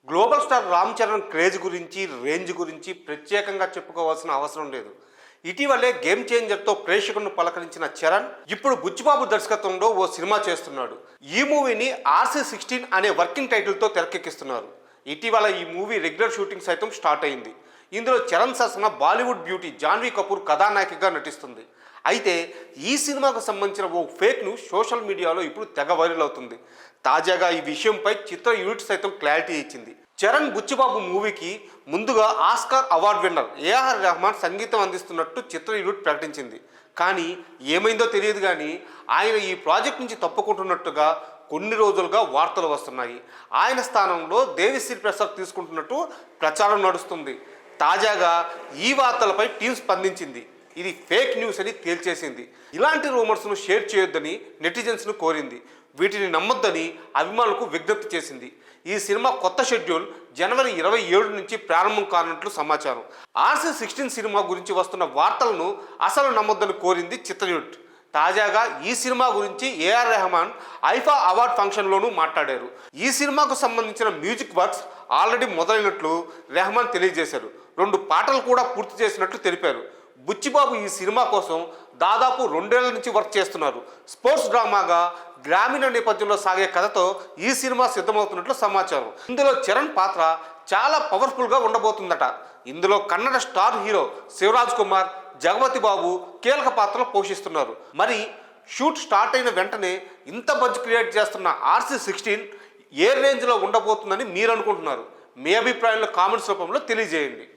Global star Ram Charan craze గురించి range గురించి ప్రత్యేకంగా చెప్పుకోవాల్సిన అవసరం లేదు. ఇటీవలే గేమ్ చేంజర్తో ప్రేక్షకులను పలకరించిన చరణ్ ఇప్పుడు బుచ్చిబాబు దర్శకత్వంలో ఓ సినిమా చేస్తున్నాడు. ఈ మూవీని RC16 అనే వర్కింగ్ టైటిల్తో తెరకెక్కిస్తున్నారు. ఇటీవల ఈ మూవీ రెగ్యులర్ షూటింగ్ సైతం స్టార్ట్ అయింది. ఇందులో చరణ్ సరసన బాలీవుడ్ బ్యూటీ జాన్వీ కపూర్ కథానాయికగా నటిస్తుంది. అయితే ఈ సినిమాకు సంబంధించిన ఓ ఫేక్ న్యూస్ సోషల్ మీడియాలో ఇప్పుడు తెగ వైరల్ అవుతుంది. తాజాగా ఈ విషయంపై చిత్ర యూనిట్ సైతం క్లారిటీ ఇచ్చింది. చరణ్ బుచ్చిబాబు మూవీకి ముందుగా Oscar award winner AR Rahman సంగీతం అందిస్తున్నట్టు చిత్ర యూనిట్ ప్రకటించింది. కానీ ఏమైందో తెలియదు కానీ ఆయన ఈ ప్రాజెక్ట్ నుంచి తప్పుకుంటున్నట్టుగా కొన్ని రోజులుగా వార్తలు వస్తున్నాయి. ఆయన స్థానంలో దేవిశ్రీ ప్రసాద్ తీసుకుంటున్నట్టు ప్రచారం నడుస్తుంది. తాజాగా ఈ వార్తలపై టీం స్పందించింది. ఇది ఫేక్ న్యూస్ అని తేల్చేసింది. ఇలాంటి రూమర్స్ను షేర్ చేయొద్దని నెటిజన్స్ను కోరింది. వీటిని నమ్మొద్దని అభిమానులకు విజ్ఞప్తి చేసింది. ఈ సినిమా కొత్త షెడ్యూల్ జనవరి 27 నుంచి ప్రారంభం కానున్నట్లు సమాచారం. RC16 సినిమా గురించి వస్తున్న వార్తలను అసలు నమ్మొద్దని కోరింది చిత్ర యూనిట్. తాజాగా ఈ సినిమా గురించి ఏఆర్ రెహమాన్ ఐఫా అవార్డ్ ఫంక్షన్లోనూ మాట్లాడారు. ఈ సినిమాకు సంబంధించిన మ్యూజిక్ వర్క్స్ ఆల్రెడీ మొదలైనట్లు రెహమాన్ తెలియజేశారు. 2 పాటలు కూడా పూర్తి చేసినట్లు తెలిపారు. బుచ్చిబాబు ఈ సినిమా కోసం దాదాపు 2 ఏళ్ల నుంచి వర్క్ చేస్తున్నారు. స్పోర్ట్స్ డ్రామాగా గ్రామీణ నేపథ్యంలో సాగే కథతో ఈ సినిమా సిద్ధమవుతున్నట్లు సమాచారం. ఇందులో చరణ్ పాత్ర చాలా పవర్ఫుల్గా ఉండబోతుందట. ఇందులో కన్నడ స్టార్ హీరో శివరాజ్ కుమార్, జగపతి బాబు కీలక పాత్రలు పోషిస్తున్నారు. మరి షూట్ స్టార్ట్ అయిన వెంటనే ఇంత బజ్ క్రియేట్ చేస్తున్న RC16 ఏ రేంజ్లో ఉండబోతుందని మీరు అనుకుంటున్నారు? మీ అభిప్రాయంలో కామెంట్స్ రూపంలో తెలియజేయండి.